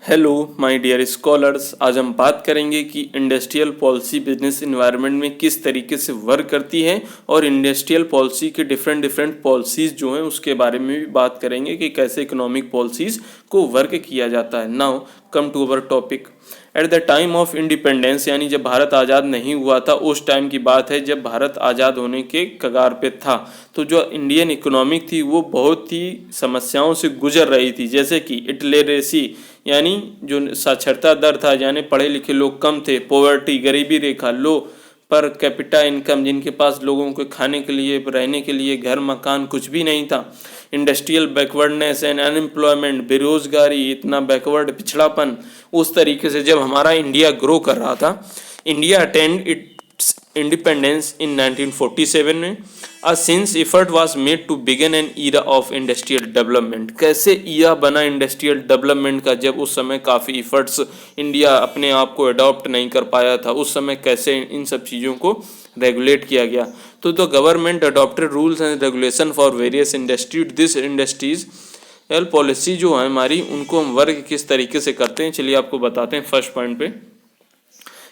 Hello my dear scholars. आज हम बात करेंगे कि इंडस्ट्रियल पॉलिसी बिजनेस इन्वायरमेंट में किस तरीके से वर्क करती है और इंडस्ट्रियल पॉलिसी के डिफरेंट डिफरेंट पॉलिसीज़ जो हैं उसके बारे में भी बात करेंगे कि कैसे इकोनॉमिक पॉलिसीज़ को वर्क किया जाता है। Now come to our topic. At the time of independence, यानी जब भारत आज़ाद नहीं हुआ था उस टाइम की बात है, जब भारत आज़ाद होने के कगार पे था, तो जो इंडियन इकोनॉमिक थी वो बहुत ही समस्याओं से गुजर रही थी। जैसे कि इटलेरेसी, यानी जो साक्षरता दर था, यानी पढ़े लिखे लोग कम थे, पॉवर्टी गरीबी रेखा, लो पर कैपिटा इनकम, जिनके पास लोगों को खाने के लिए रहने के लिए घर मकान कुछ भी नहीं था, इंडस्ट्रियल बैकवर्डनेस एंड अनएम्प्लॉयमेंट, बेरोजगारी, इतना बैकवर्ड पिछड़ापन। उस तरीके से जब हमारा इंडिया ग्रो कर रहा था, India attend its independence in 1947 में। Since effort was made to begin an era of industrial development. कैसे ईरा बना इंडस्ट्रियल डेवलपमेंट का, जब उस समय काफ़ी एफर्ट्स इंडिया अपने आप को अडॉप्ट नहीं कर पाया था, उस समय कैसे इन सब चीज़ों को रेगुलेट किया गया। तो government adopted rules and regulation for various industry. This industries policy जो है हमारी, उनको हम वर्क किस तरीके से करते हैं, चलिए आपको बताते हैं। फर्स्ट पॉइंट पे,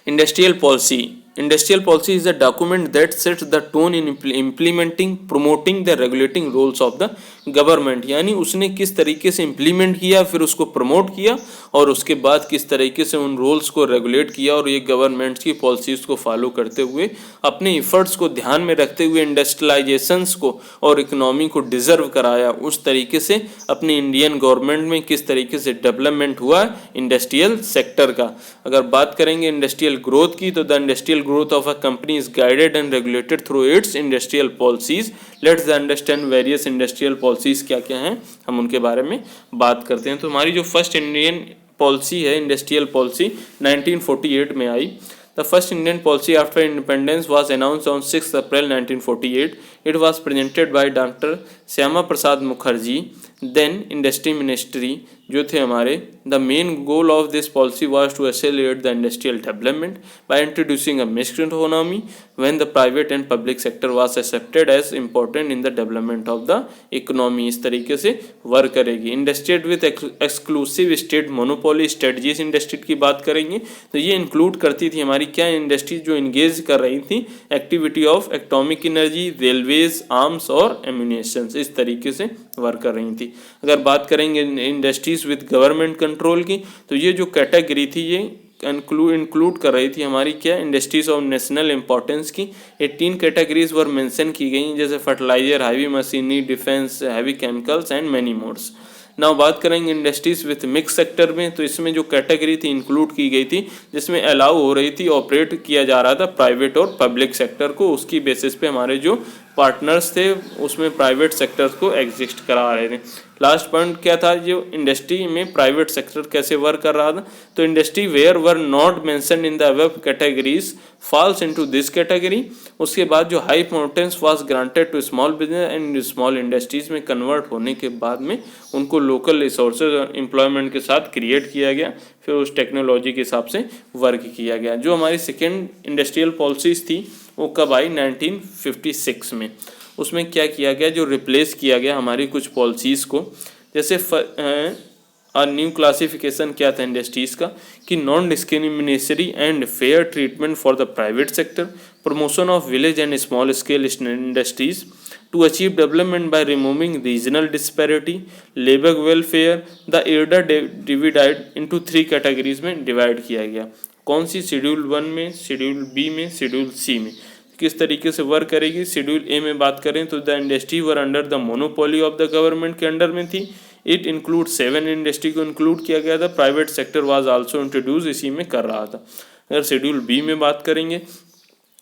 industrial policy. Industrial policy is a document that sets the tone in implementing, promoting the regulating roles of the government. यानी उसने किस तरीके से इम्प्लीमेंट किया, फिर उसको प्रमोट किया, और उसके बाद किस तरीके से उन रोल्स को रेगुलेट किया, और ये गवर्नमेंट्स की पॉलिसीज़ को फॉलो करते हुए, अपने इफ़र्ट्स को ध्यान में रखते हुए इंडस्ट्रियलाइजेशंस को और इकोनॉमी को डिज़र्व कराया। उस तरीके से अपने इंडियन गवर्नमेंट में किस तरीके से डेवलपमेंट हुआ इंडस्ट्रियल सेक्टर का। अगर बात करेंगे इंडस्ट्रियल ग्रोथ की, तो the industrial growth of a company is guided and regulated through its industrial policies. Let's understand various industrial policies क्या क्या हैं, हम उनके बारे में बात करते हैं। तो हमारी जो फर्स्ट इंडियन पॉलिसी है, इंडस्ट्रियल पॉलिसी, 1948 में आई। The first Indian policy after independence was announced on 6 April 1948. It was presented by Dr. Shyama Prasad Mukherjee, then Industry Ministry जो थे हमारे। The main goal of this policy was to accelerate the industrial development by introducing a mixed economy when the private and public sector was accepted as important in the development of the economy। इस तरीके से work करेगी। Industry with exclusive state monopoly strategies industry की बात करेंगे, तो ये include करती थी हमारी क्या इंडस्ट्री जो इंगेज कर रही थी activity of atomic energy, railways, arms और एम्यूनेशंस। इस तरीके से वर्क कर रही थी। अगर बात करेंगे इंडस्ट्रीज विद गवर्नमेंट कंट्रोल की, तो ये जो कैटेगरी थी ये इंक्लूड कर रही थी हमारी क्या इंडस्ट्रीज ऑफ नेशनल इंपॉर्टेंस की। 18 कैटेगरीज वर मेंशन की गई, जैसे fertiliser, heavy machinery, defence, heavy chemicals and many mores. नाउ बात करेंगे इंडस्ट्रीज विथ मिक्स सेक्टर में, तो इसमें जो कैटेगरी थी इंक्लूड की गई थी, जिसमें अलाउ हो रही थी, ऑपरेट किया जा रहा था प्राइवेट और पब्लिक सेक्टर को। उसकी बेसिस पे हमारे जो पार्टनर्स थे उसमें प्राइवेट सेक्टर्स को एग्जिस्ट करा रहे थे। लास्ट पॉइंट क्या था, जो इंडस्ट्री में प्राइवेट सेक्टर कैसे वर्क कर रहा था, तो industry where were not mention in the above categories falls into this category. उसके बाद जो high importance was granted to small business and small industries में कन्वर्ट होने के बाद में उनको लोकल रिसोर्सेज और एम्प्लॉयमेंट के साथ क्रिएट किया गया, फिर उस टेक्नोलॉजी के हिसाब से वर्क किया गया। जो हमारी सेकेंड इंडस्ट्रियल पॉलिसीज थी वो कब आई, 1956 में। उसमें क्या किया गया, जो रिप्लेस किया गया हमारी कुछ पॉलिसीज़ को, जैसे न्यू क्लासिफिकेशन क्या था इंडस्ट्रीज़ का, कि non discriminatory and fair treatment for the private sector, promotion of village and small scale industries to achieve development by removing regional disparity, labour welfare. The area divided into 3 categories में divide किया गया। कौन सी, schedule 1 में, schedule B में, schedule C में किस तरीके से वर्क करेगी। शेड्यूल ए में बात करें तो the industry were under the monopoly of the government के अंडर में थी। इट इंक्लूड 7 इंडस्ट्री को इंक्लूड किया गया था। Private sector was also introduce, इसी में कर रहा था। अगर शेड्यूल बी में बात करेंगे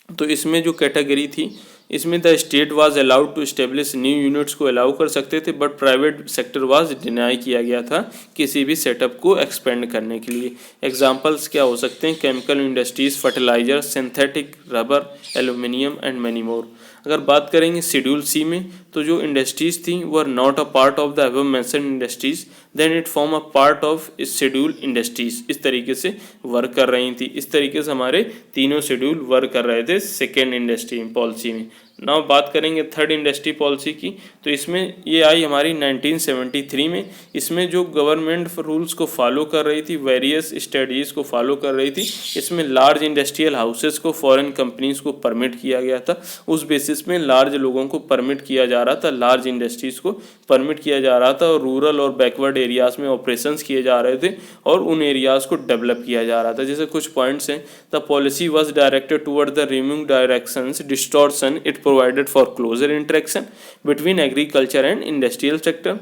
तो इसमें जो कैटेगरी थी, इसमें the state was allowed to establish new units को अलाउ कर सकते थे, but private sector was deny किया गया था किसी भी सेटअप को एक्सपेंड करने के लिए। एग्जांपल्स क्या हो सकते हैं, chemical industries, fertiliser, synthetic rubber, aluminium and many more. अगर बात करेंगे शेड्यूल सी में, तो जो इंडस्ट्रीज थी were not a part of the above mentioned industries, then it form a part of schedule industries. इस तरीके से वर्क कर रही थी। इस तरीके से हमारे तीनों शेड्यूल वर्क कर रहे थे सेकेंड इंडस्ट्री पॉलिसी में। नाउ बात करेंगे थर्ड इंडस्ट्री पॉलिसी की, तो इसमें ये आई हमारी 1973 में। इसमें जो गवर्नमेंट रूल्स को फॉलो कर रही थी, वेरियस स्टडीज़ को फॉलो कर रही थी। इसमें लार्ज इंडस्ट्रियल हाउसेस को फॉरेन कंपनीज को परमिट किया गया था। उस बेसिस में लार्ज लोगों को परमिट किया जा रहा था, लार्ज इंडस्ट्रीज़ को परमिट किया जा रहा था, और रूरल और बैकवर्ड एरियाज़ में ऑपरेशंस किए जा रहे थे और उन एरियाज़ को डेवलप किया जा रहा था। जैसे कुछ पॉइंट्स हैं, the policy was directed toward the removing directions distortion it provided for closer interaction between agriculture and industrial sector.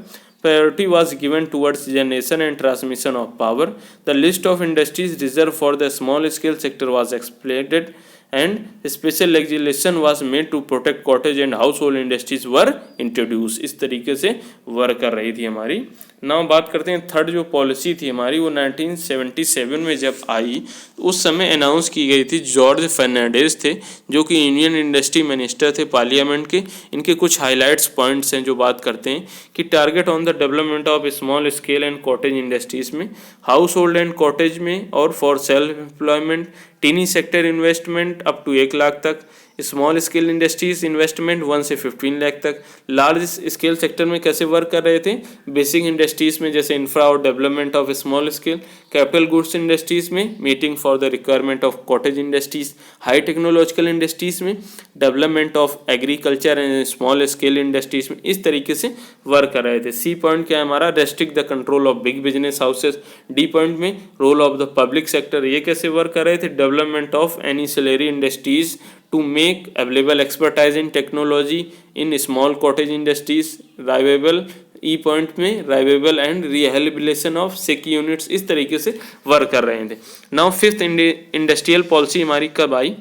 Priority was given towards generation and transmission of power. The list of industries reserved for the small scale sector was expanded and special legislation was made to protect cottage and household industries were introduced. इस तरीके से work कर रही थी हमारी। Now बात करते हैं थर्ड जो पॉलिसी थी हमारी, वो 1977 में जब आई तो उस समय अनाउंस की गई थी। जॉर्ज फर्नांडिस थे जो कि यूनियन इंडस्ट्री मिनिस्टर थे पार्लियामेंट के। इनके कुछ हाईलाइट्स पॉइंट्स हैं जो बात करते हैं कि target on the development of small scale and cottage industries में, हाउस होल्ड एंड कॉटेज में, और for self employment, tiny sector investment up to 1 lakh तक, स्मॉल स्केल इंडस्ट्रीज इन्वेस्टमेंट 1 से 15 लाख तक। लार्ज स्केल सेक्टर में कैसे वर्क कर रहे थे, बेसिक इंडस्ट्रीज में जैसे इंफ्रा और development of small scale, capital goods industries में meeting for the requirement of cottage industries, high technological industries में development of agriculture and small scale industries में, इस तरीके से वर्क कर रहे थे। सी पॉइंट क्या है हमारा, restrict the control of big business houses. D point में role of the public sector, ये कैसे वर्क कर रहे थे, development of ancillary industries to make available expertise in technology in small cottage industries, revival E point में revival and rehabilitation of sick units, इस तरीके से वर्क कर रहे थे। नाउ फिफ्थ इंडस्ट्रियल पॉलिसी हमारी कब आई,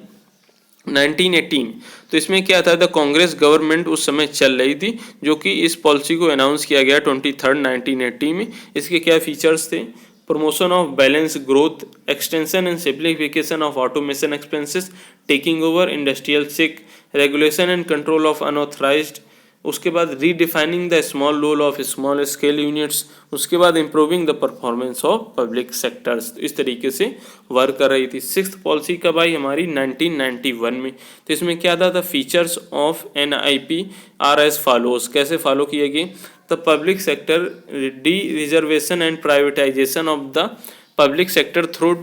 1918। तो इसमें क्या था, द कांग्रेस गवर्नमेंट उस समय चल रही थी जो कि इस पॉलिसी को अनाउंस किया गया 23 1980 में। इसके क्या फीचर्स थे, promotion of balanced growth, extension and simplification of automation expenses, taking over industrial sick, regulation and control of unauthorized, उसके बाद redefining the small role of small scale units, उसके बाद improving the performance of public sectors. इस तरीके से work कर रही थी। सिक्स्थ पॉलिसी कब आई हमारी, 1991 में। तो इसमें क्या था, the features of NIP are as follows, कैसे फॉलो किए गए, the public sector dereservation and privatisation of the public sector through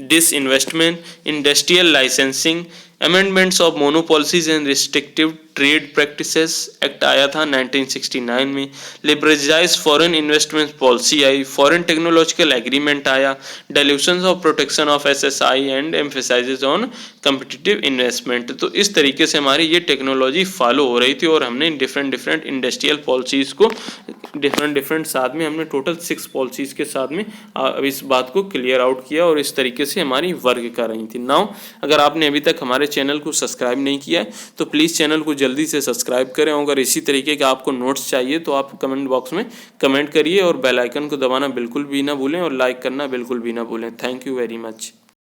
disinvestment, industrial licensing, amendments of monopolies and restrictive trade practices act आया था 1969 में। Liberalise foreign investment policy आई, foreign technological agreement आया, dilution of protection of SSI and emphasises on competitive investment. तो इस तरीके से हमारी ये टेक्नोलॉजी फॉलो हो रही थी और हमने डिफरेंट इंडस्ट्रियल पॉलिसीज़ को डिफरेंट साथ में हमने टोटल 6 पॉलिसीज़ के साथ में इस बात को क्लियर आउट किया और इस तरीके से हमारी वर्क कर रही थी। नाउ अगर आपने अभी तक हमारे चैनल को सब्सक्राइब नहीं किया है तो प्लीज़ चैनल को जल्दी से सब्सक्राइब करें। अगर इसी तरीके के आपको नोट्स चाहिए तो आप कमेंट बॉक्स में कमेंट करिए और बेल आइकन को दबाना बिल्कुल भी ना भूलें और लाइक करना बिल्कुल भी ना भूलें। Thank you very much.